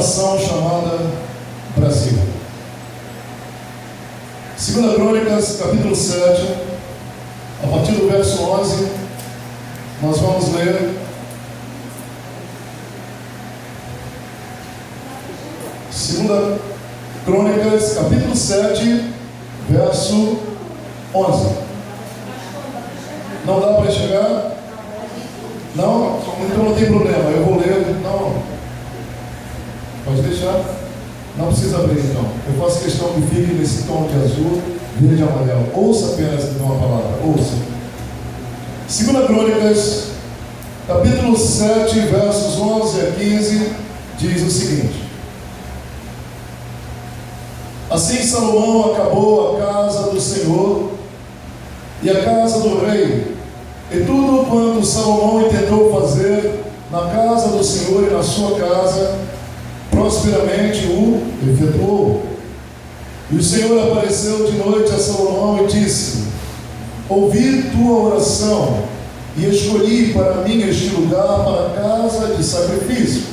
nação chamada Brasil. 2 Crônicas, capítulo 7, a partir do verso 11, nós vamos ler. 2 Crônicas, capítulo 7, verso 11. Não dá para chegar? Não? Então não tem problema, eu vou ler. Não. Pode deixar? Não precisa abrir então. Eu faço questão que fique nesse tom de azul, verde e amarelo. Ouça apenas então a palavra. Ouça. 2 Crônicas, capítulo 7, versos 11 a 15, diz o seguinte: Assim Salomão acabou a casa do Senhor e a casa do rei, e tudo quanto Salomão intentou fazer na casa do Senhor e na sua casa, prosperamente o efetuou. E o Senhor apareceu de noite a Salomão e disse: Ouvi tua oração e escolhi para mim este lugar para casa de sacrifício.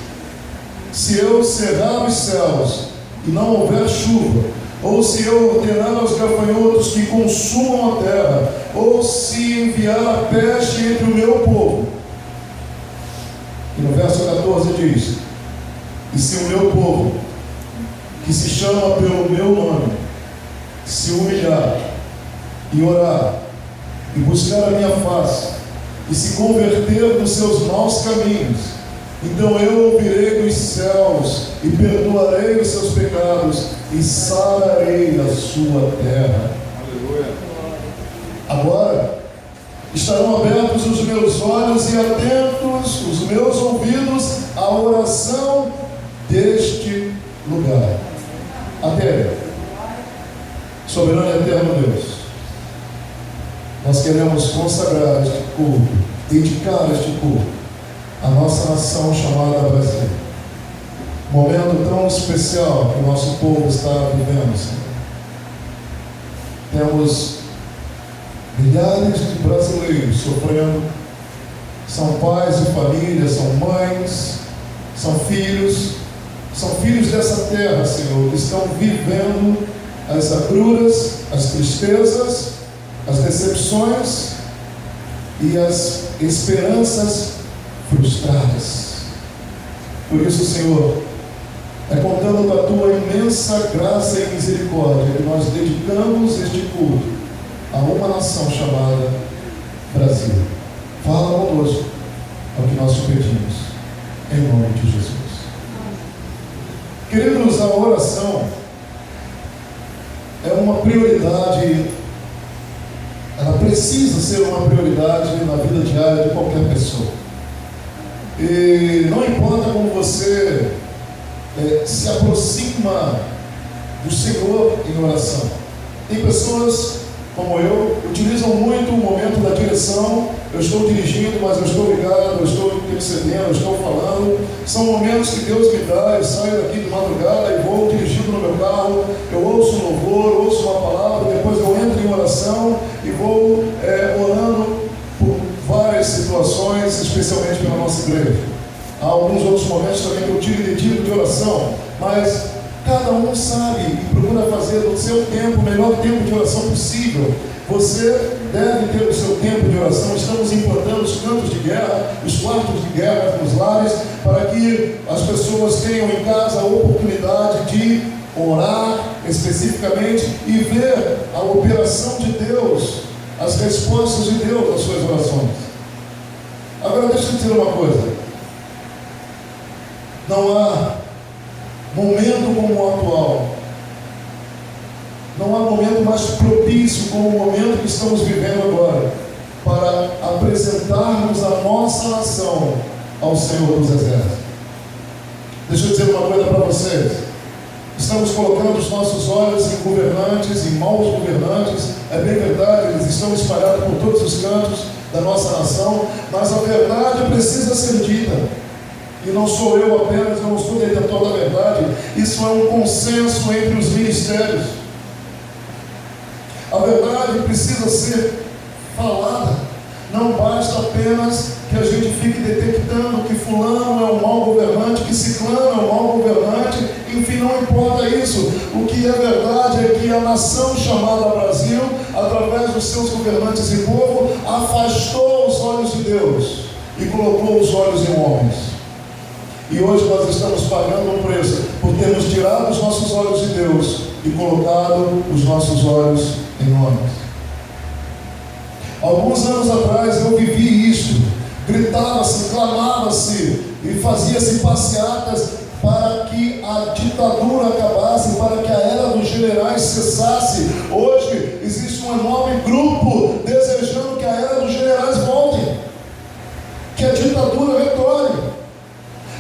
Se eu cerrar os céus e não houver chuva, ou se eu ordenar aos gafanhotos que consumam a terra, ou se enviar a peste entre o meu povo. E no verso 14 diz: E se o meu povo, que se chama pelo meu nome, se humilhar e orar e buscar a minha face e se converter dos seus maus caminhos, então eu ouvirei dos céus e perdoarei os seus pecados e sararei a sua terra. Aleluia. Agora estarão abertos os meus olhos e atentos os meus ouvidos à oração deste lugar. Até soberano e eterno Deus, nós queremos consagrar este culto, dedicar este culto à nossa nação chamada Brasil. Momento tão especial que o nosso povo está vivendo, Senhor. Temos milhares de brasileiros sofrendo. São pais de família, são mães, são filhos dessa terra, Senhor, que estão vivendo as agruras, as tristezas, as decepções e as esperanças frustradas. Por isso, Senhor, é contando com a tua imensa graça e misericórdia que nós dedicamos este culto a uma nação chamada Brasil. Fala conosco, é o que nós te pedimos, em nome de Jesus. Queridos, a oração é uma prioridade, ela precisa ser uma prioridade na vida diária de qualquer pessoa. E não importa como você se aproxima do Senhor em oração. Tem pessoas como eu, utilizam muito o momento da direção. Eu estou dirigindo, mas eu estou ligado, eu estou intercedendo, eu estou falando. São momentos que Deus me dá. Eu saio daqui de madrugada e vou dirigindo no meu carro. Eu ouço um louvor, ouço uma palavra, depois eu entro em oração e vou orando por várias situações, especialmente pela nossa igreja. Há alguns outros momentos também que eu tiro e dedico de oração, mas cada um sabe e procura fazer do seu tempo o melhor tempo de oração possível. Você deve ter o seu tempo de oração. Estamos implantando os campos de guerra, os quartos de guerra nos lares, para que as pessoas tenham em casa a oportunidade de orar especificamente e ver a operação de Deus, as respostas de Deus às suas orações. Agora deixa eu dizer uma coisa. Não há momento como o atual, não há momento mais propício como o momento que estamos vivendo agora, para apresentarmos a nossa nação ao Senhor dos Exércitos. Deixa eu dizer uma coisa para vocês. Estamos colocando os nossos olhos em governantes, em maus governantes. É bem verdade, eles estão espalhados por todos os cantos da nossa nação, mas a verdade precisa ser dita. E não sou eu apenas, eu não sou detentor da verdade. Isso é um consenso entre os ministérios. A verdade precisa ser falada. Não basta apenas que a gente fique detectando que fulano é um mau governante, que ciclano é um mau governante, não importa isso. O que é verdade é que a nação chamada Brasil, através dos seus governantes e povo, afastou os olhos de Deus e colocou os olhos em homens. E hoje nós estamos pagando um preço por termos tirado os nossos olhos de Deus e colocado os nossos olhos em homens. Alguns anos atrás eu vivi isso. Gritava-se, clamava-se e fazia-se passeatas para que a ditadura acabasse, para que a era dos generais cessasse. Hoje existe um enorme grupo desejando que a era dos generais volte, que a ditadura retorne.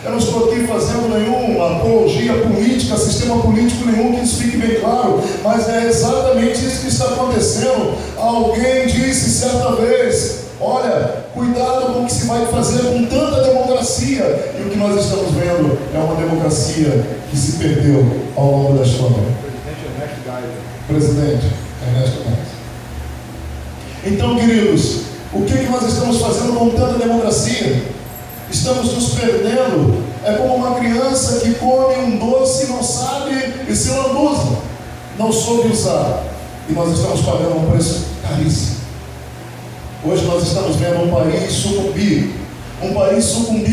Eu não estou aqui fazendo nenhuma apologia política, sistema político nenhum, que isso fique bem claro, mas é exatamente isso que está acontecendo. Alguém disse certa vez: olha, cuidado com o que se vai fazer com tanta democracia. E o que nós estamos vendo é uma democracia que se perdeu ao longo da história. Presidente Ernesto Geisel. Então, queridos, o que nós estamos fazendo com tanta democracia? Estamos nos perdendo. É como uma criança que come um doce e não sabe e se lambuza, não soube usar. E nós estamos pagando um preço caríssimo. Hoje nós estamos vendo um país sucumbir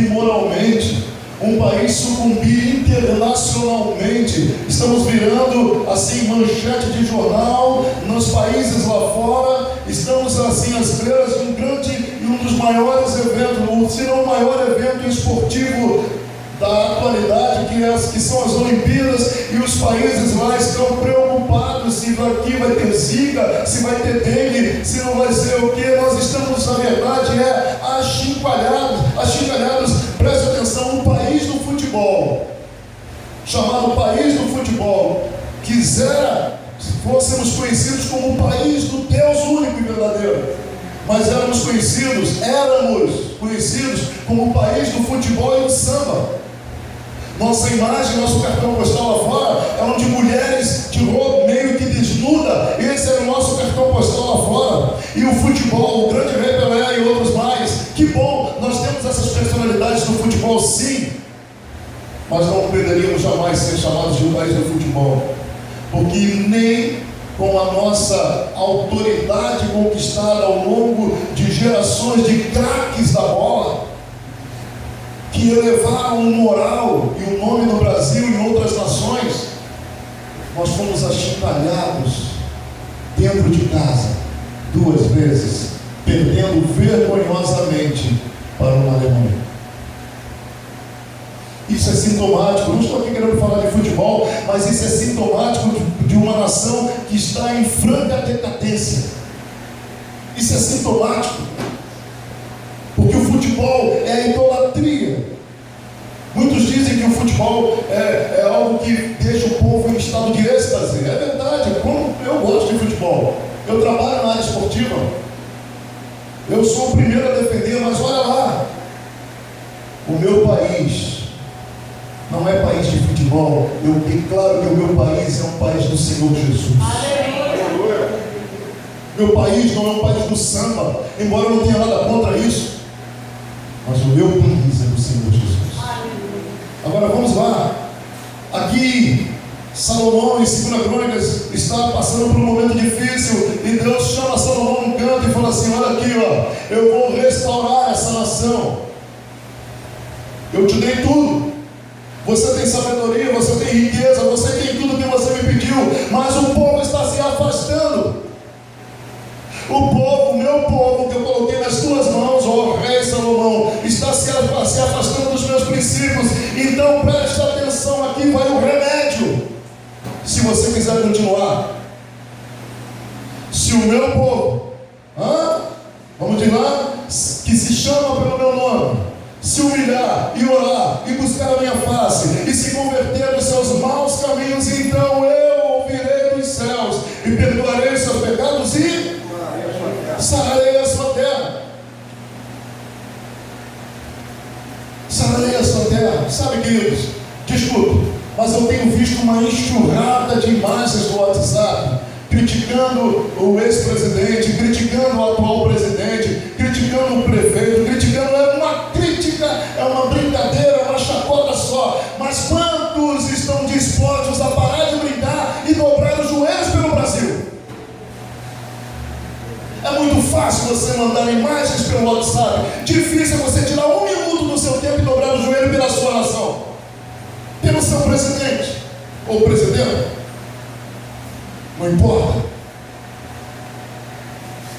moralmente, um país sucumbir internacionalmente. Estamos virando assim manchete de jornal nos países lá fora. Estamos assim às beiras de um grande e um dos maiores eventos, se não o maior evento esportivo da atualidade, que são as Olimpíadas, e os países lá estão preocupados se aqui vai ter zika, se vai ter dengue, se não vai ser o que. Nós estamos, na verdade, achincalhados. Preste atenção, um país do futebol, chamado país do futebol, fôssemos conhecidos como o país do Deus único e verdadeiro, mas éramos conhecidos como o país do futebol e do samba. Nossa imagem, nosso cartão postal lá fora é um de mulheres de roupa meio que desnuda. Esse era o nosso cartão postal lá fora. E o futebol, o grande Rei Pelé e outros mais. Que bom, nós temos essas personalidades no futebol, sim, mas não poderíamos jamais ser chamados de um país do futebol, porque nem com a nossa autoridade conquistada ao longo de gerações de craques da bola, que elevaram o moral e o nome do Brasil e outras nações, nós fomos achincalhados dentro de casa 2 vezes, perdendo vergonhosamente para uma Alemanha. Isso é sintomático. Não estou aqui querendo falar de futebol, mas isso é sintomático de uma nação que está em franca decadência. Isso é sintomático, porque o futebol é a idolatria. Muitos dizem que o futebol é algo que deixa o povo em estado de êxtase. É verdade, como eu gosto de futebol, eu trabalho na área esportiva, eu sou o primeiro a defender, mas olha lá, o meu país não é país de futebol. Eu declaro que o meu país é um país do Senhor Jesus. Aleluia. Meu país não é um país do samba, embora eu não tenha nada contra isso, mas o meu país é do Senhor Jesus. Agora vamos lá. Aqui Salomão, em 2 Crônicas, está passando por um momento difícil, e Deus chama Salomão num canto e fala assim: olha aqui, eu vou restaurar essa nação. Eu te dei tudo. Você tem sabedoria, você tem riqueza, você tem tudo que você me pediu, mas o povo está se afastando. O povo, o meu povo, que eu coloquei nas tuas mãos, ó rei Salomão, está se afastando dos meus princípios. Então preste atenção, aqui vai o remédio, se você quiser continuar. Se o meu povo, vamos de lá, que se chama pelo meu nome, se humilhar e orar e buscar a minha face e se converter dos seus maus caminhos, então eu ouvirei dos céus e perdoarei os seus pecados e sararei a sua terra. Sararei a sua terra. Sabe, queridos, desculpe, mas eu tenho visto uma enxurrada de imagens no WhatsApp criticando o ex-presidente, criticando o atual presidente, criticando o prefeito, criticando. É uma crítica, é uma brincadeira, é uma chacota só. Mas quantos estão dispostos mandar imagens pelo WhatsApp. Difícil é você tirar 1 minuto do seu tempo e dobrar o joelho pela sua nação, pelo seu presidente ou presidente. Não importa.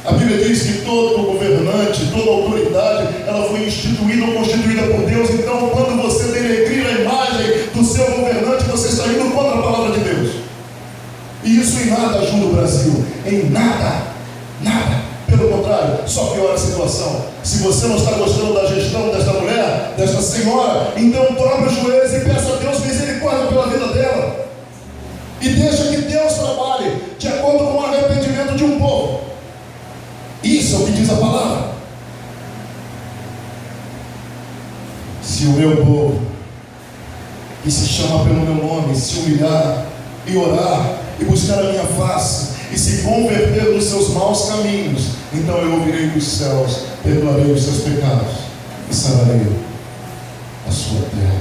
A Bíblia diz que todo governante, toda autoridade, ela foi instituída ou constituída por Deus. Então, quando você denegrir a imagem do seu governante, você está indo contra a palavra de Deus. E isso em nada ajuda o Brasil. Em nada. Nada. Pelo contrário, só piora a situação. Se você não está gostando da gestão desta mulher, desta senhora, então dobre os joelhos e peça a Deus misericórdia pela vida dela. E deixa que Deus trabalhe de acordo com o arrependimento de um povo. Isso é o que diz a palavra. Se o meu povo, que se chama pelo meu nome, se humilhar e orar e buscar a minha face e se converter dos seus maus caminhos, então eu ouvirei dos céus, perdoarei os seus pecados e sararei a sua terra.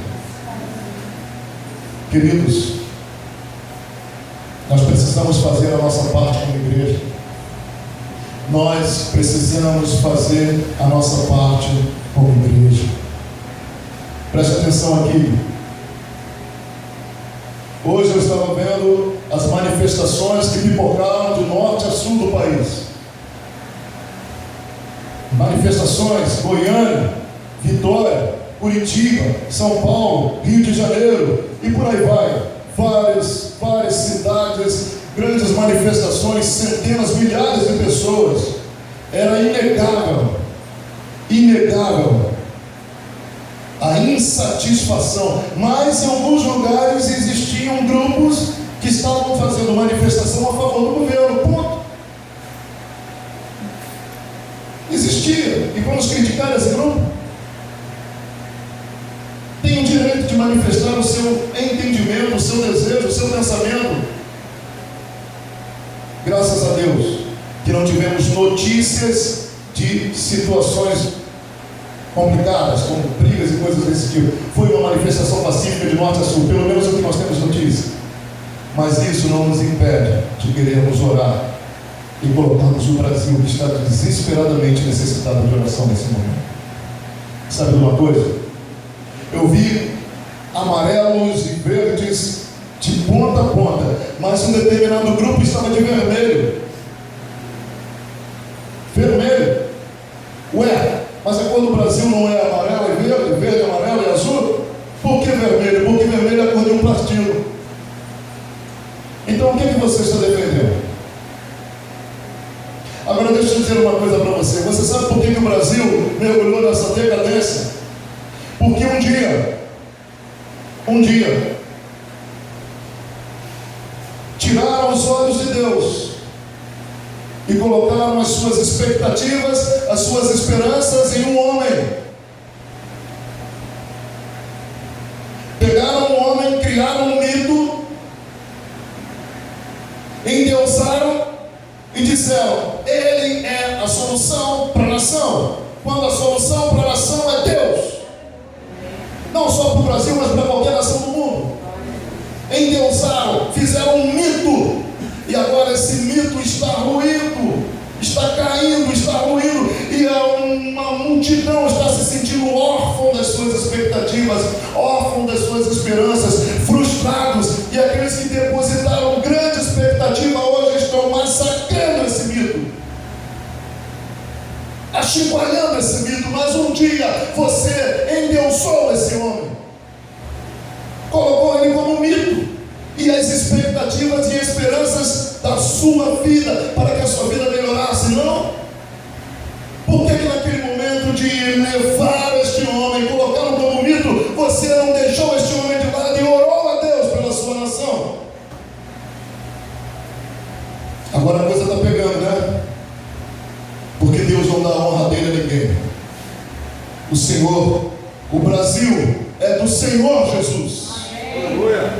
Queridos, nós precisamos fazer a nossa parte como igreja. Nós precisamos fazer a nossa parte como igreja. Preste atenção aqui. Hoje eu estava vendo as manifestações que pipocaram de norte a sul do país. Manifestações: Goiânia, Vitória, Curitiba, São Paulo, Rio de Janeiro e por aí vai. Várias cidades, grandes manifestações, centenas, milhares de pessoas. Era inegável a insatisfação, mas em alguns lugares existiam grupos que estavam fazendo manifestação a favor do governo, ponto. Existia, e vamos criticar esse grupo? Tem o direito de manifestar o seu entendimento, o seu desejo, o seu pensamento. Graças a Deus que não tivemos notícias de situações complicadas, como brigas e coisas desse tipo. Foi uma manifestação pacífica de norte a sul, pelo menos o que nós temos notícia. Mas isso não nos impede de querermos orar e colocarmos o Brasil, que está desesperadamente necessitado de oração nesse momento. Sabe de uma coisa? Eu vi amarelos e verdes de ponta a ponta, mas um determinado grupo estava de vermelho. Vermelho. Ué, mas a cor do Brasil não é amarelo e verde, verde, amarelo e azul? Por que vermelho? Porque vermelho é a cor de um partido. Então o que você está defendendo? Agora deixa eu dizer uma coisa para você. Você sabe por que o Brasil mergulhou nessa decadência? Porque um dia tiraram os olhos de Deus e colocaram as suas expectativas, as suas esperanças em um homem. Pegaram um homem, criaram um mito, endeusaram e disseram: ele é a solução para a nação, quando a solução para a nação é Deus. Não só para o Brasil, mas para qualquer nação do mundo. Endeusaram, fizeram um mito, e agora esse mito está ruído, está caindo, está ruindo, e uma multidão está se sentindo órfão das suas expectativas, órfão das suas esperanças, frustrados, e aqueles que depositaram grande expectativa hoje estão massacrando esse mito, achicoalhando esse mito. Mas um dia você endeusou esse homem, colocou ele como mito, e as expectativas e esperanças da sua vida, para que a sua vida melhorasse. Não? Por que naquele momento de levar este homem, colocá-lo como mito, você não deixou este homem de lado e orou a Deus pela sua nação? Agora a coisa está pegando, né? Porque Deus não dá a honra dele a ninguém. O Senhor, o Brasil é do Senhor Jesus. Aleluia.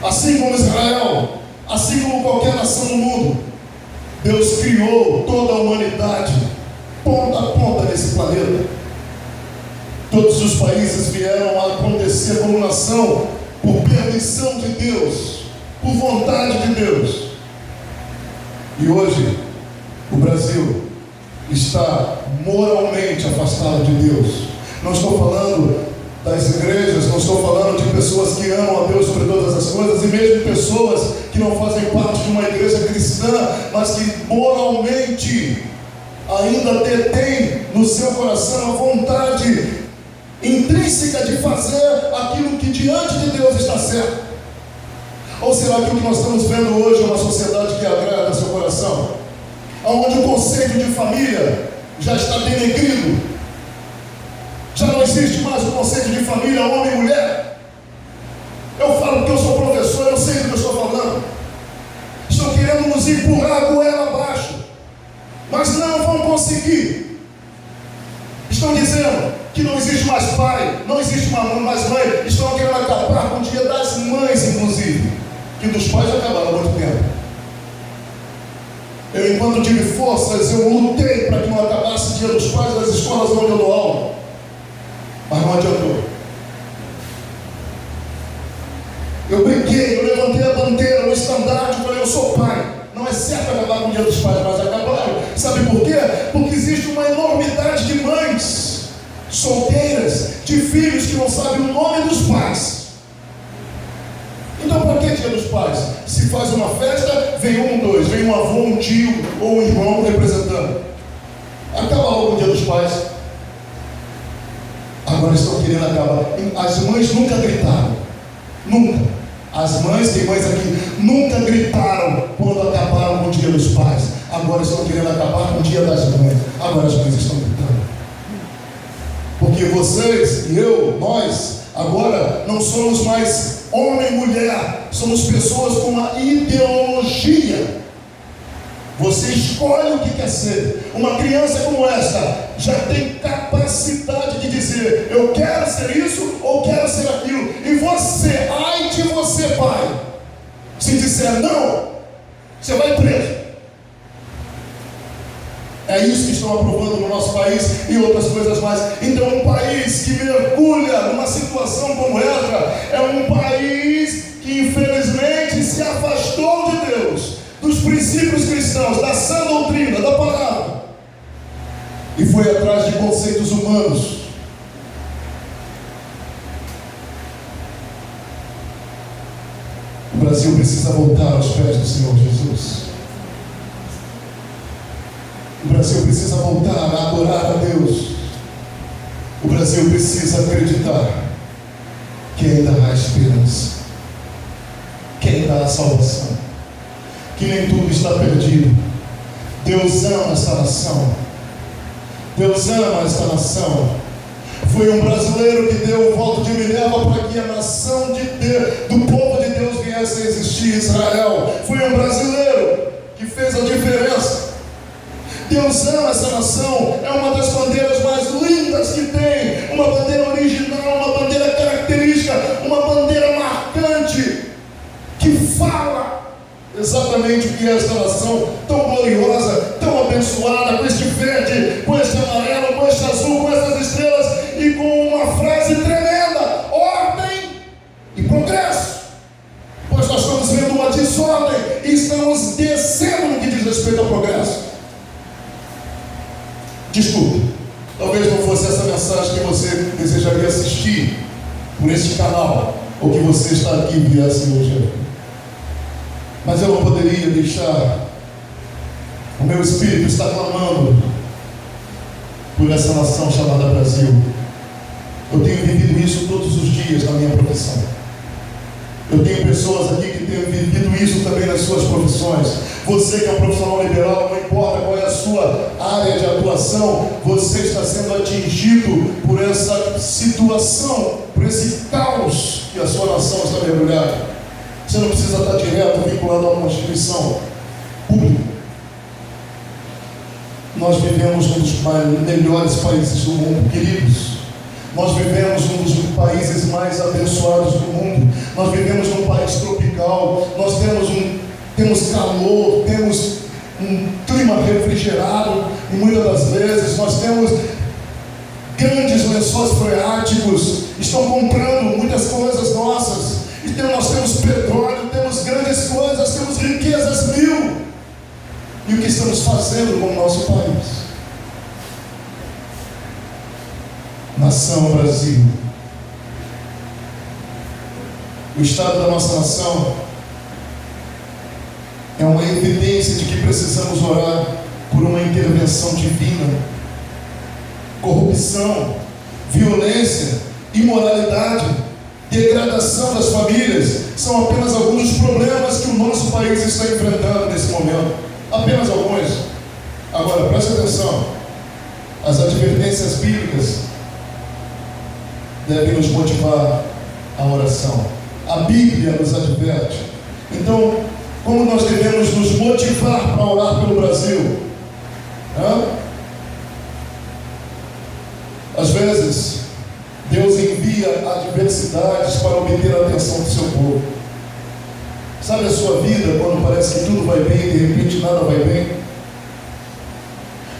Assim como Israel, assim como qualquer nação no mundo, Deus criou toda a humanidade, ponta a ponta desse planeta. Todos os países vieram a acontecer como nação, por permissão de Deus, por vontade de Deus. E hoje, o Brasil está moralmente afastado de Deus. Não estou falando das igrejas, não estou falando de pessoas que amam a Deus sobre todas as coisas, e mesmo pessoas que não fazem parte de uma igreja cristã, mas que moralmente ainda detêm no seu coração a vontade intrínseca de fazer aquilo que diante de Deus está certo. Ou será que o que nós estamos vendo hoje é uma sociedade que agrada seu coração, onde o conceito de família já está denegrido? Já não existe mais o conceito de família homem e mulher. Eu falo porque eu sou professor, eu sei do que eu estou falando. Estão querendo nos empurrar a goela abaixo, mas não vão conseguir. Estão dizendo que não existe mais pai, não existe mais mãe. Estão querendo acabar com o dia das mães, inclusive, que dos pais já acabaram há muito tempo. Eu, enquanto tive forças, eu lutei para que não acabasse o dia dos pais das escolas onde eu dou aula, mas não adiantou. Eu briguei, eu levantei a bandeira, o estandarte, falei, eu sou pai. Não é certo acabar com o dia dos pais, mas acabaram. Sabe por quê? Porque existe uma enormidade de mães solteiras, de filhos que não sabem o nome dos pais. Então, para que dia dos pais? Se faz uma festa, vem dois, vem um avô, um tio ou um irmão representando. Acaba logo o dia dos pais. Agora estão querendo acabar. As mães nunca gritaram. Nunca. As mães, tem mães aqui, nunca gritaram quando acabaram com o dia dos pais. Agora estão querendo acabar com o dia das mães. Agora as mães estão gritando. Porque vocês e eu, nós, agora não somos mais homem e mulher. Somos pessoas com uma ideologia. Você escolhe o que quer ser. Uma criança como esta já tem capacidade de dizer, eu quero ser isso ou quero ser aquilo. E você, ai de você, pai, se disser não, você vai preso. É isso que estão aprovando no nosso país e outras coisas mais. Então, um país que mergulha numa situação como essa é um país que infelizmente se afastou de Deus, dos princípios cristãos, da sã doutrina, da palavra, e foi atrás de conceitos humanos. O Brasil precisa voltar aos pés do Senhor Jesus. O Brasil precisa voltar a adorar a Deus. O Brasil precisa acreditar que ainda há esperança, que ainda há salvação, que nem tudo está perdido. Deus ama esta nação. Deus ama esta nação. Foi um brasileiro que deu o voto de Minerva para que a nação do povo de Deus viesse a existir, Israel. Foi um brasileiro que fez a diferença. Deus ama essa nação. É uma das bandeiras mais lindas que tem. Uma bandeira original, uma bandeira característica, uma bandeira marcante, que fala exatamente o que é esta nação tão gloriosa, tão abençoada, com este verde, com este amarelo, com este azul, com estas estrelas, e com uma frase tremenda: ordem e progresso. Pois nós estamos vendo uma desordem e estamos descendo no que diz respeito ao progresso. Desculpe, talvez não fosse essa mensagem que você desejaria assistir por este canal, ou que você está aqui e viesse hoje. Mas eu não poderia deixar, o meu espírito está clamando por essa nação chamada Brasil. Eu tenho vivido isso todos os dias na minha profissão. Eu tenho pessoas aqui que têm vivido isso também nas suas profissões. Você que é um profissional liberal, não importa qual é a sua área de atuação, você está sendo atingido por essa situação, por esse caos que a sua nação está mergulhada. Você não precisa estar direto vinculado a uma instituição pública. Nós vivemos um dos melhores países do mundo, queridos. Nós vivemos um dos países mais abençoados do mundo. Nós vivemos num país tropical. Nós temos calor, temos um clima refrigerado, e muitas das vezes nós temos grandes lençóis freáticos. Estão comprando muitas coisas nossas. Então nós temos petróleo, temos grandes coisas, temos riquezas mil. E o que estamos fazendo com o nosso país? Nação Brasil. O estado da nossa nação é uma evidência de que precisamos orar por uma intervenção divina. Corrupção, violência, imoralidade, degradação das famílias são apenas alguns dos problemas que o nosso país está enfrentando nesse momento. Apenas alguns. Agora, preste atenção. As advertências bíblicas devem nos motivar à oração. A Bíblia nos adverte. Então, como nós devemos nos motivar para orar pelo Brasil? Às vezes, Deus envia adversidades para obter a atenção do seu povo. Sabe a sua vida quando parece que tudo vai bem e de repente nada vai bem?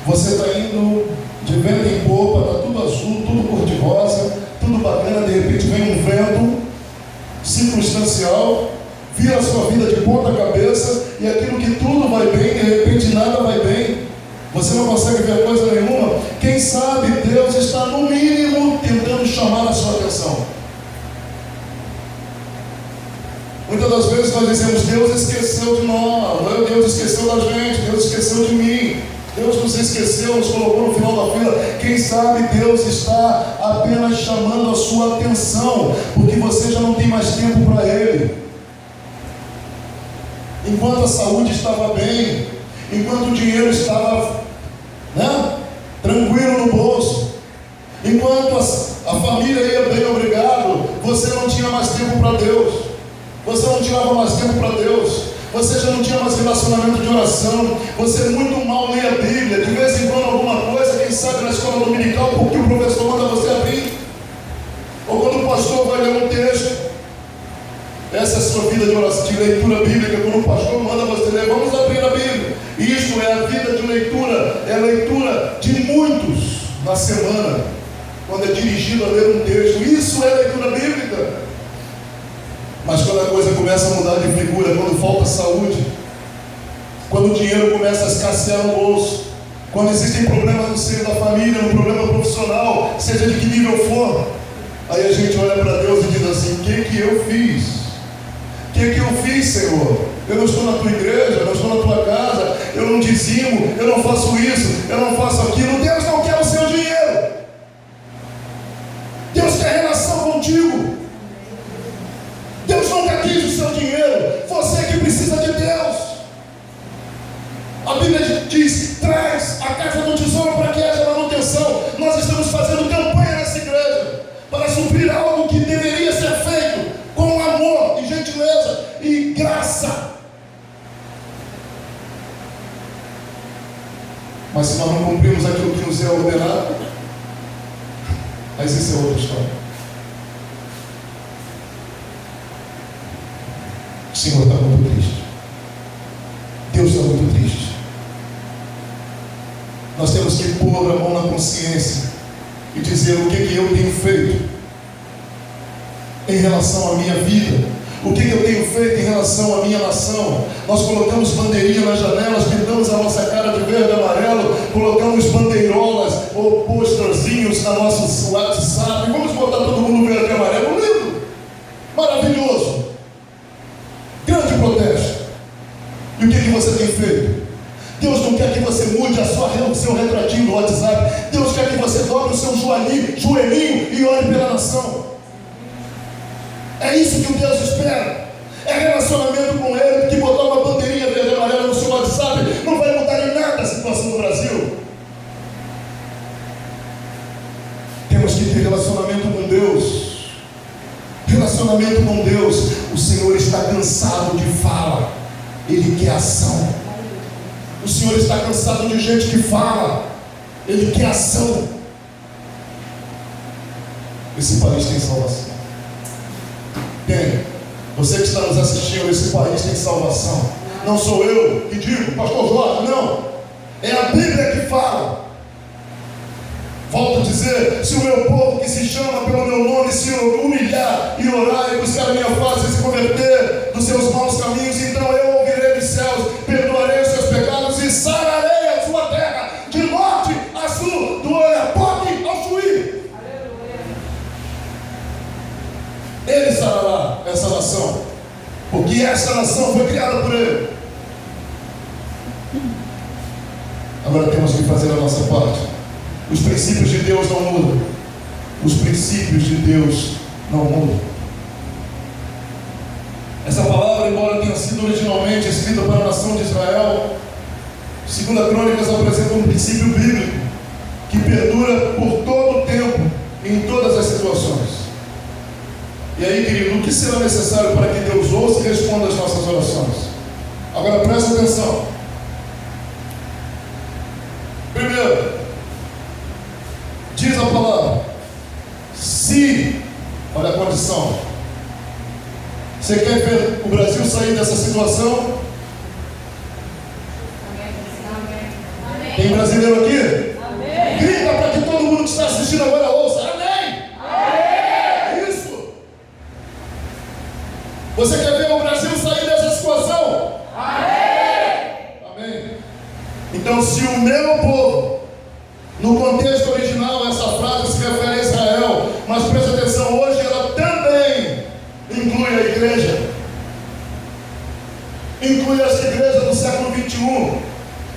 Você está indo de vento em popa, está tudo azul, tudo cor-de-rosa, tudo bacana, de repente vem um vento circunstancial, vira a sua vida de ponta cabeça e aquilo que tudo vai bem, de repente nada vai bem. Você não consegue ver coisa nenhuma. Quem sabe Deus está no mínimo tentando chamar a sua atenção. Muitas das vezes nós dizemos: Deus esqueceu de nós, Deus esqueceu da gente, Deus esqueceu de mim, Deus nos esqueceu, nos colocou no final da fila. Quem sabe Deus está apenas chamando a sua atenção, porque você já não tem mais tempo para Ele. Enquanto a saúde estava bem, enquanto o dinheiro estava tranquilo no bolso, enquanto a família ia bem, obrigado, você não tinha mais tempo para Deus, você não tirava mais tempo para Deus, você já não tinha mais relacionamento de oração, você muito mal lia a Bíblia, de vez em quando alguma coisa, quem sabe na escola dominical, porque o professor manda você abrir, ou quando o pastor vai ler um texto. Essa é a sua vida de oração, de leitura bíblica, quando o pastor manda você ler, vamos abrir a Bíblia. Isto é a vida de leitura, é a leitura de muitos na semana, quando é dirigido a ler um texto. Isso é leitura bíblica. Mas quando a coisa começa a mudar de figura, quando falta saúde, quando o dinheiro começa a escassear no bolso, quando existem problemas no seio da família, no problema profissional, seja de que nível for, aí a gente olha para Deus e diz assim: o que eu fiz? O que eu fiz, Senhor? Eu não estou na tua igreja, eu não estou na tua casa, eu não dizimo, eu não faço isso, eu não faço aquilo. Deus não quer o seu dinheiro. Deus quer relação contigo. Deus nunca quis o seu dinheiro. Você que precisa de Deus. A Bíblia diz: traz a caixa do tesouro para que haja manutenção. Nós estamos fazendo campanha nessa igreja para suprir algo que deveria ser feito com amor e gentileza e graça. Mas se nós não cumprimos aquilo que nos é ordenado, mas isso é outra história. O Senhor está muito triste. Deus está muito triste. Nós temos que pôr a mão na consciência e dizer o que eu tenho feito em relação à minha vida. O que eu tenho feito em relação à minha nação? Nós colocamos bandeirinha nas janelas, pintamos a nossa cara de verde e amarelo, colocamos bandeirolas ou posterzinhos na nossa WhatsApp. Vamos botar todo mundo verde e amarelo. Lindo! Maravilhoso! Grande protesto. E o que você tem feito? Deus não quer que você mude o seu retratinho do WhatsApp. Deus quer que você dobre o seu joelhinho e ore pela nação. É isso que o Deus espera. É relacionamento com Ele. Que botar uma bandeirinha verde e amarela no seu WhatsApp não vai mudar em nada a situação do Brasil. Temos que ter relacionamento com Deus. Relacionamento com Deus. O Senhor está cansado de fala, Ele quer ação. O Senhor está cansado de gente que fala, Ele quer ação. Esse país tem salvação. Tem. Você que está nos assistindo, esse país tem salvação. Não sou eu que digo, pastor Jorge, não. É a Bíblia que fala. Volto a dizer: se o meu povo que se chama pelo meu nome se humilhar e orar e buscar a minha face e se converter dos seus maus caminhos, então eu ouvirei dos céus, perdoarei os seus pecados e sararei a sua terra, de norte a sul, do Oiapoque ao Chuí. Ele sarará essa nação, porque essa nação foi criada por Ele. Agora temos que fazer a nossa parte. Os princípios de Deus não mudam. Os princípios de Deus não mudam. Essa palavra, embora tenha sido originalmente escrita para a nação de Israel, segundo a Crônicas, apresenta um princípio bíblico que perdura por todo o tempo, em todas as situações. E aí, querido, o que será necessário para que Deus ouça e responda às nossas orações? Agora presta atenção. Primeiro, diz a palavra, se, olha a condição, você quer ver o Brasil sair dessa situação? Tem brasileiro aqui? Amém. Grita para que todo mundo que está assistindo agora ouça. Amém. Amém. É isso. Você quer ver o Brasil sair dessa situação? Amém. Amém. Então, se o meu povo, no contexto original, essa frase se refere a Israel, mas preste atenção, hoje ela também inclui a igreja, inclui as igrejas do século 21,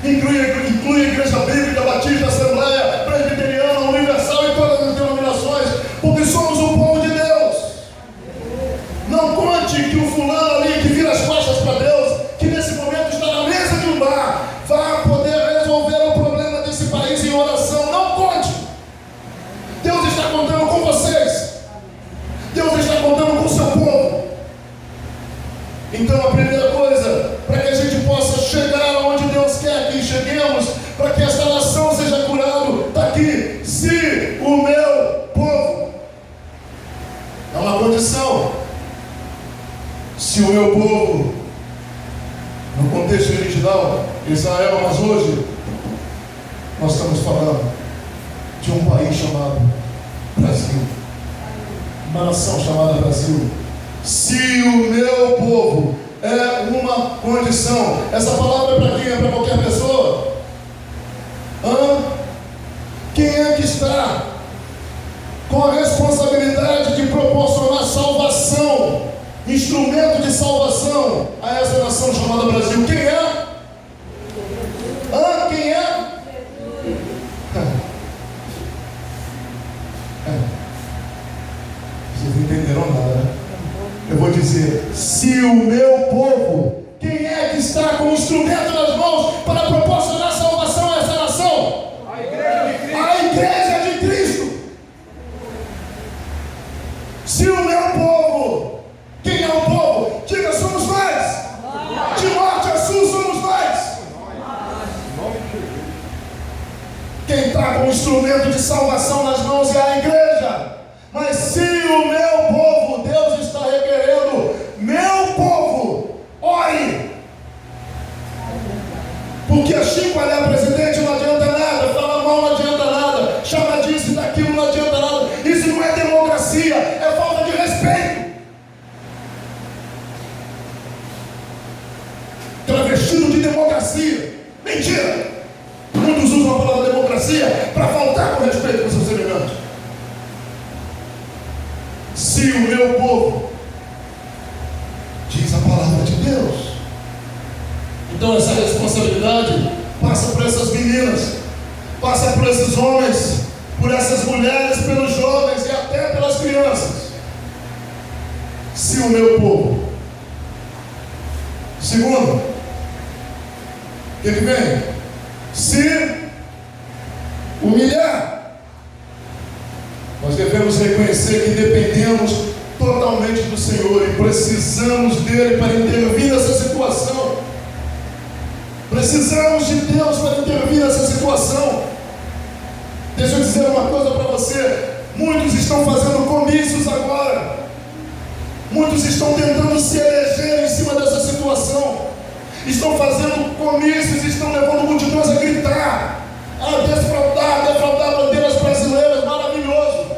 inclui a igreja bíblica, batista, assembleia, presbiteriana, universal e todas as denominações, porque somos o povo de Deus. Não conte que o fulano ali que vira as costas para Deus, que nesse momento está na mesa de um bar, vai poder resolver o problema desse país em oração. Não conte. Deus está contando com vocês. Deus está contando com o seu povo. Então a primeira coisa, para que a gente possa chegar aonde Deus quer que cheguemos, para que essa nação seja curada, está aqui, se o meu povo, é uma condição, se o meu povo, no contexto original, Israel, mas hoje, nós estamos falando de um país chamado Brasil, uma nação chamada Brasil. Se o meu povo é uma condição, essa palavra é para quem? É para qualquer pessoa? Quem é que está com a responsabilidade de proporcionar salvação, instrumento de salvação a essa nação chamada Brasil? Quem é? Quem é? Vocês não entenderam nada, né? Eu vou dizer, se o meu povo, quem é que está com o instrumento nas mãos para proporcionar salvação a essa nação? A igreja de Cristo. A igreja de Cristo. Se o meu povo, quem é o povo? Diga, somos nós. De norte a sul somos nós. Quem está com o instrumento de salvação nas mãos é a igreja. Mas se o meu povo, Deus está requerendo, meu povo, ore. Porque achincalhar presidente não adianta nada, falar mal não adianta nada, chamar disso e daquilo não adianta nada. Isso não é democracia, é falta de respeito. Travestido de democracia. Mentira! Muitos usam a palavra democracia para faltar com respeito com seus semelhantes. Se o meu povo, diz a palavra de Deus. Então essa responsabilidade passa por essas meninas, passa por esses homens, por essas mulheres, pelos jovens e até pelas crianças. Se o meu povo. Segundo, o que vem? Se humilhar. Nós devemos reconhecer que dependemos totalmente do Senhor e precisamos dele para intervir nessa situação. Precisamos de Deus para intervir nessa situação. Deixa eu dizer uma coisa para você. Muitos estão fazendo comícios agora. Muitos estão tentando se eleger em cima dessa situação. Estão fazendo comícios, estão levando multidões a gritar, a defraudar bandeiras brasileiras. Maravilhoso.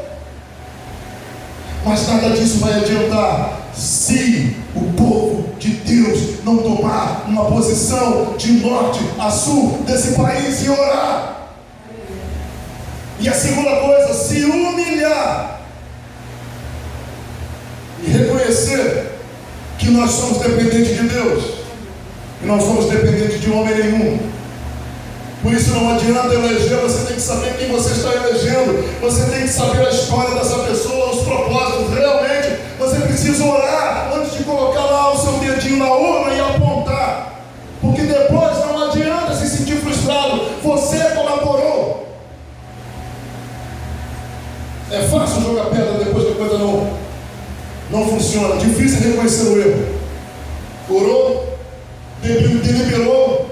Mas nada disso vai adiantar se o povo de Deus não tomar uma posição de norte a sul desse país e orar. E a segunda coisa, se humilhar e nós somos dependentes de Deus e não somos dependentes de homem nenhum. Por isso não adianta eleger, você tem que saber quem você está elegendo, você tem que saber a história dessa pessoa, os propósitos. Realmente você precisa orar antes de colocar lá o seu dedinho na urna e apontar, porque depois não adianta se sentir frustrado, você colaborou. É fácil jogar pedra depois que a coisa não funciona, difícil reconhecer o erro. Orou, deliberou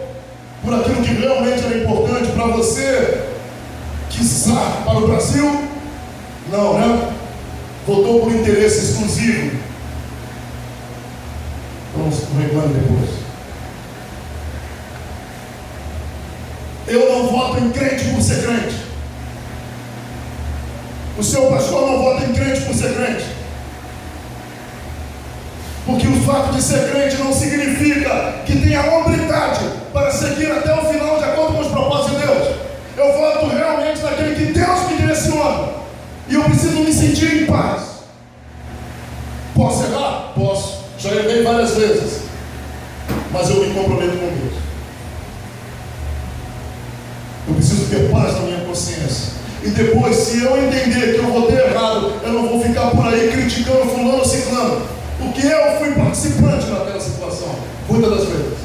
por aquilo que realmente era importante para você, quiçá para o Brasil? Não, né? Votou por interesse exclusivo. Vamos reclamar depois. Eu não voto em crente por ser crente. O seu pastor não vota em crente por ser crente. Porque o fato de ser crente não significa que tenha hombridade para seguir até o final de acordo com os propósitos de Deus. Eu voto realmente naquele que Deus me direciona. E eu preciso me sentir em paz. Posso errar? Posso. Já errei várias vezes. Mas eu me comprometo com Deus. Eu preciso ter paz na minha consciência. E depois, se eu entender que eu vou ter errado, eu não vou ficar por aí criticando fulano ou ciclano. Porque eu fui participante naquela situação, muitas das vezes.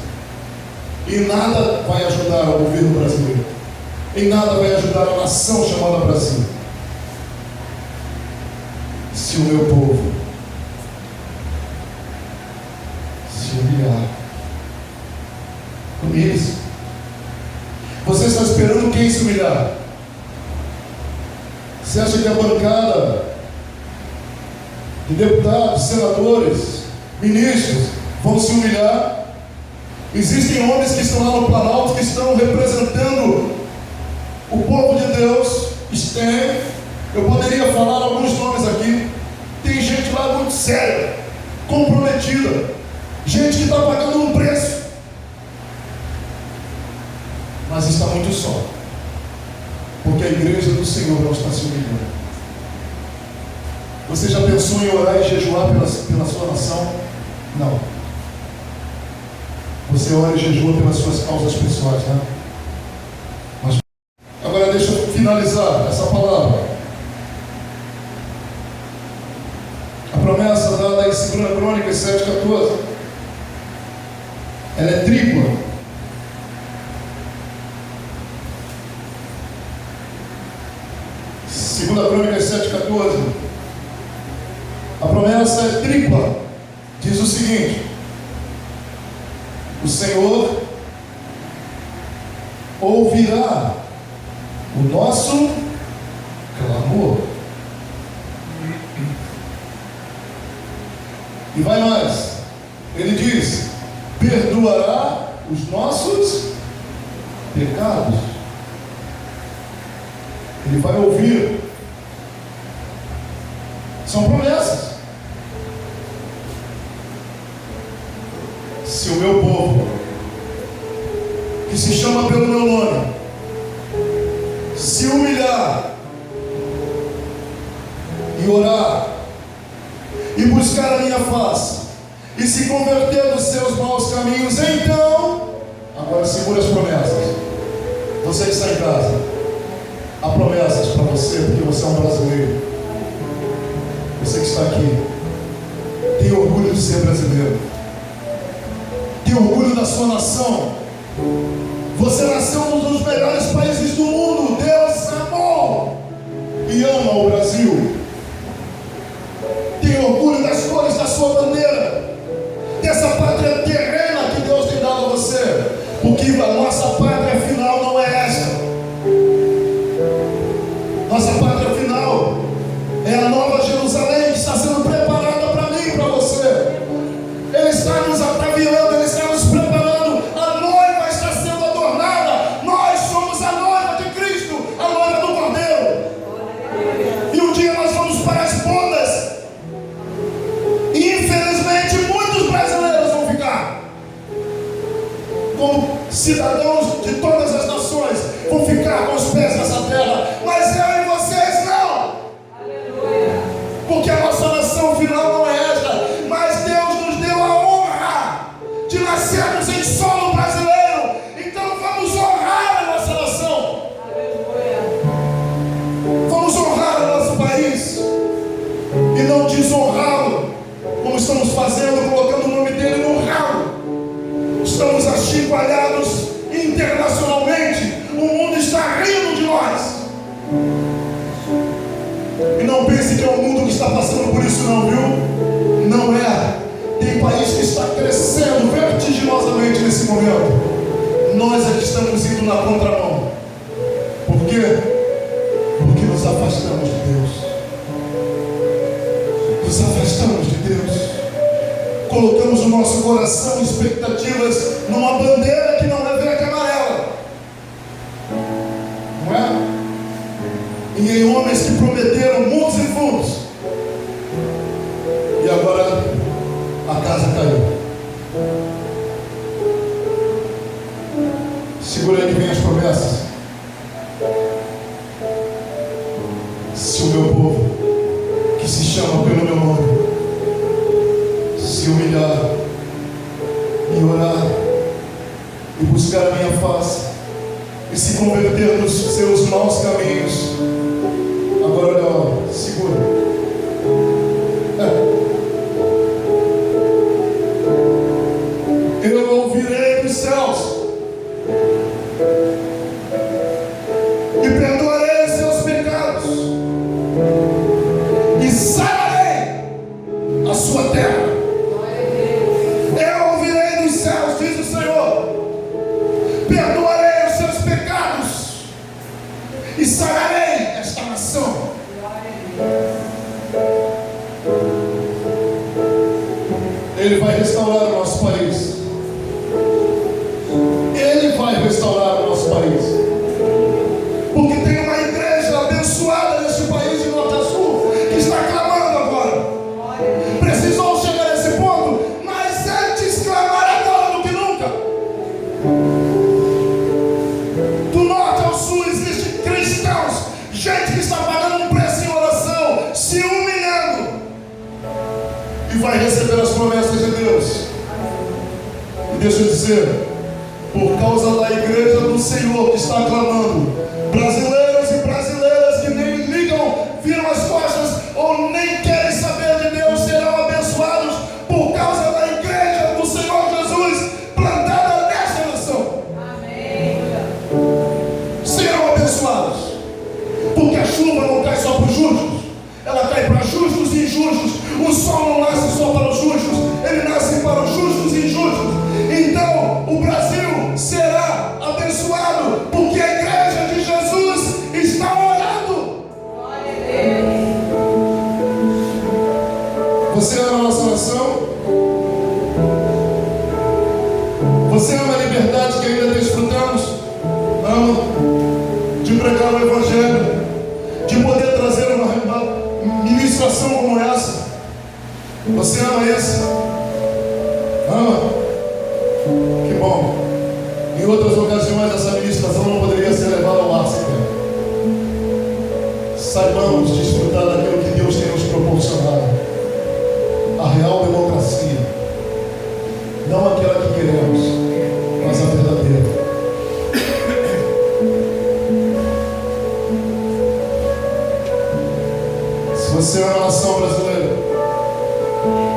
E nada vai ajudar o governo brasileiro. E nada vai ajudar a nação chamada Brasil. Se o meu povo se humilhar. Humilhe-se. Você está esperando quem se humilhar? Você acha que a bancada de deputados, senadores, ministros vão se humilhar? Existem homens que estão lá no Planalto, que estão representando o povo de Deus. Tem. Eu poderia falar alguns nomes aqui. Tem gente lá muito séria, comprometida, gente que está pagando um preço, mas está muito só, porque a igreja do Senhor não está se humilhando. Você já pensou em orar e jejuar pela sua nação? Não. Você ora e jejua pelas suas causas pessoais, né? Mas agora deixa eu finalizar essa palavra. A promessa dada em 2 Crônicas 7,14, ela é tripla. Segunda Crônicas 7,14. A promessa é tripla. Diz o seguinte: o Senhor ouvirá o nosso clamor. E vai mais. Ele diz: perdoará os nossos pecados. Ele vai ouvir. São promessas. Se o meu povo, que se chama pelo meu nome, se humilhar e orar e buscar a minha face e se converter dos seus maus caminhos, então, agora segura as promessas. Você que está em casa, há promessas para você, porque você é um brasileiro. Você que está aqui, tem orgulho de ser brasileiro, tem orgulho da sua nação. Você nasceu num dos melhores países do mundo. Deus amou e ama o Brasil. Tem orgulho das cores da sua bandeira, dessa pátria terrena que Deus tem dado a você, porque a nossa pátria final não é esta. Nossa pátria final é a Nova Jerusalém, que está sendo preparada para mim e para você. Ele está nos ataviando, Ele está nos preparando. A noiva está sendo adornada. Nós somos a noiva de Cristo, a noiva do Cordeiro. E um dia nós E não pense que é o mundo que está passando por isso não, viu? Não é. Tem país que está crescendo vertiginosamente nesse momento. Nós é que estamos indo na contramão. Por quê? Porque nos afastamos de Deus. Nos afastamos de Deus. Colocamos o nosso coração em expectativas numa bandeira que não é verde e amarela. Não é? E em homens que prometeram mundos e fundos. E agora a casa caiu. Segura aí que vem as promessas. Se o meu povo, que se chama pelo meu nome, se humilhar e orar e buscar a minha face e se converter dos seus maus caminhos, agora olha, segura. Eu ouvirei dos céus e perdoarei os seus pecados e sararei a sua terra. Eu ouvirei dos céus, diz o Senhor, perdoarei os seus pecados e sararei esta nação. Ele vai restaurar o nosso país. Ele vai restaurar o nosso país. Porque tem uma igreja abençoada neste país de norte a sul que está clamando agora. Precisou chegar nesse ponto, mas antes clamar agora do que nunca. Do norte ao sul existem cristãos, gente que está pagando um preço em oração, se humilhando, e vai receber as promessas de Deus. E deixa eu dizer, por causa da igreja do Senhor que está clamando, brasileiros e brasileiras que nem ligam, viram as costas ou nem querem saber de Deus, serão abençoados por causa da igreja do Senhor Jesus plantada nesta nação. Amém. Serão abençoados, porque a chuva não cai só para os justos, ela cai para justos e injustos. O sol não nasce só para os justos, ele nasce para os justos e injustos. Então o Brasil será abençoado, porque a igreja de Jesus está orando. Você ama a nossa nação? Você ama a liberdade que ainda desfrutamos? Ama de pregar o Evangelho, de poder trazer uma ministração como essa? Você ama isso? Ama? Que bom. Em outras ocasiões essa ministração não poderia ser levada ao ar sequer. Saibamos desfrutar daquilo que Deus tem nos proporcionado. A real democracia. Não aquela que queremos, mas a verdadeira. Se você ama a nação brasileira,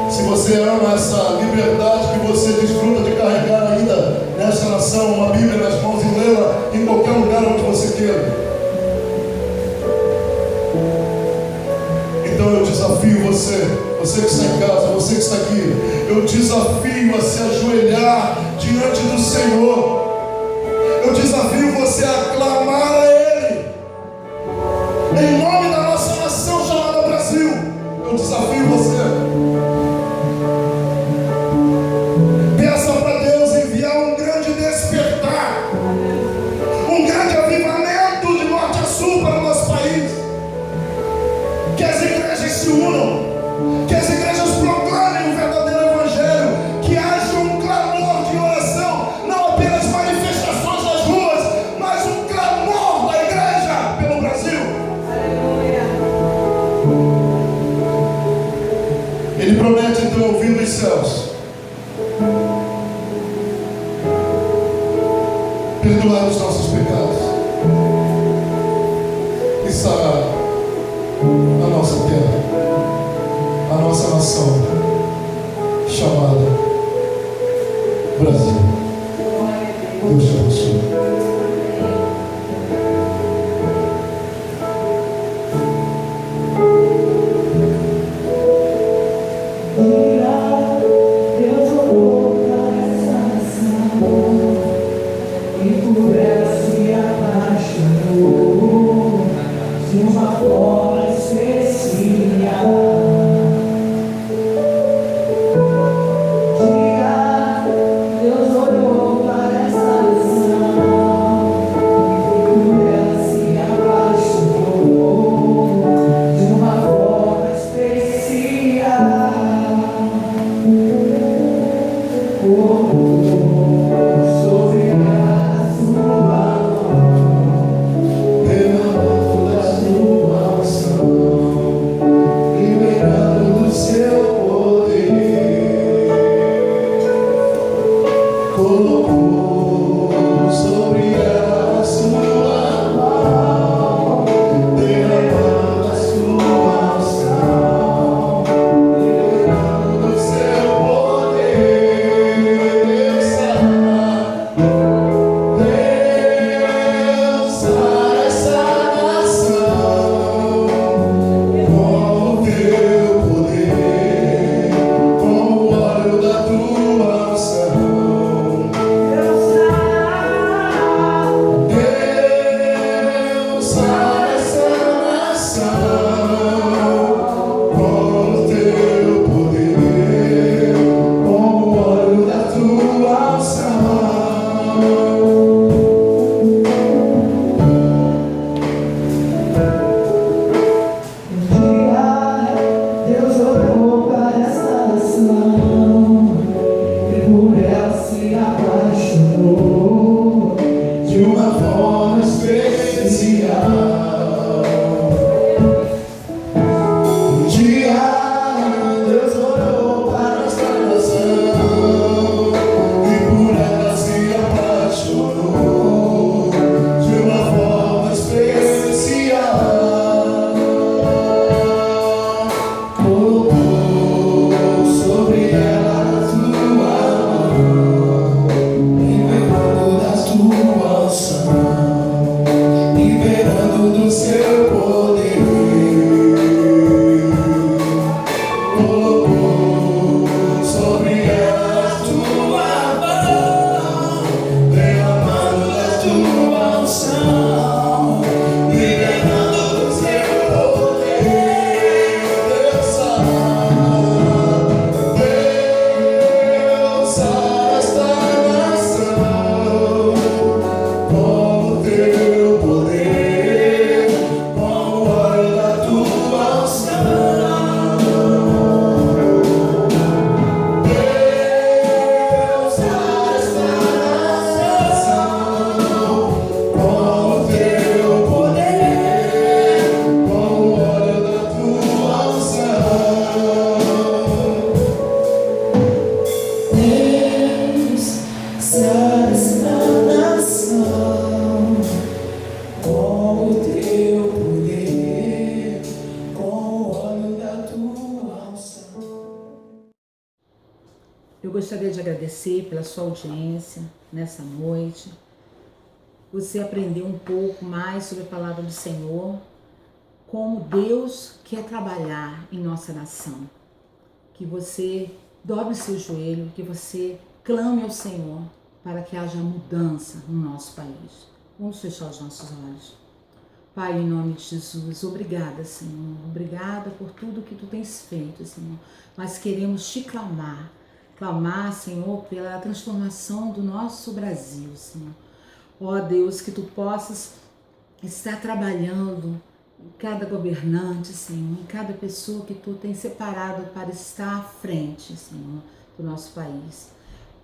se você ama essa liberdade que você desfruta de carregar ainda nessa nação, uma Bíblia nas mãos e lê-la em qualquer lugar onde você queira, então eu desafio você, você que está em casa, você que está aqui, eu desafio a se ajoelhar diante do Senhor. Eu desafio você a clamar a Ele em nome da nossa nação chamada Brasil. Eu desafio você. Se unam, que as igrejas proclamem o verdadeiro Evangelho, que haja um clamor de oração, não apenas manifestações nas ruas, mas um clamor da igreja pelo Brasil. Ele promete então ouvir dos céus, perdoar os nossos pecados e sarar a nossa terra, a nossa nação chamada Brasil. Deus te abençoe. Eu gostaria de agradecer pela sua audiência nessa noite. Você aprendeu um pouco mais sobre a palavra do Senhor, como Deus quer trabalhar em nossa nação. Que você dobre o seu joelho, que você clame ao Senhor para que haja mudança no nosso país. Vamos fechar os nossos olhos. Pai, em nome de Jesus, obrigada, Senhor. Obrigada por tudo que Tu tens feito, Senhor. Nós queremos Te clamar. Clamar, Senhor, pela transformação do nosso Brasil, Senhor. Ó Deus, que Tu possas estar trabalhando em cada governante, Senhor, em cada pessoa que Tu tens separado para estar à frente, Senhor, do nosso país.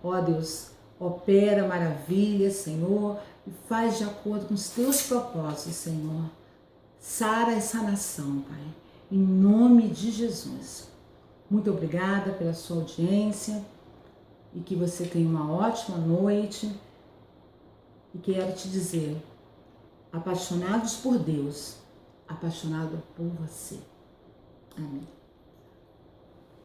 Ó Deus, opera maravilhas, Senhor, e faz de acordo com os Teus propósitos, Senhor. Sara essa nação, Pai, em nome de Jesus. Muito obrigada pela sua audiência e que você tenha uma ótima noite. E quero te dizer, apaixonados por Deus, apaixonado por você. Amém.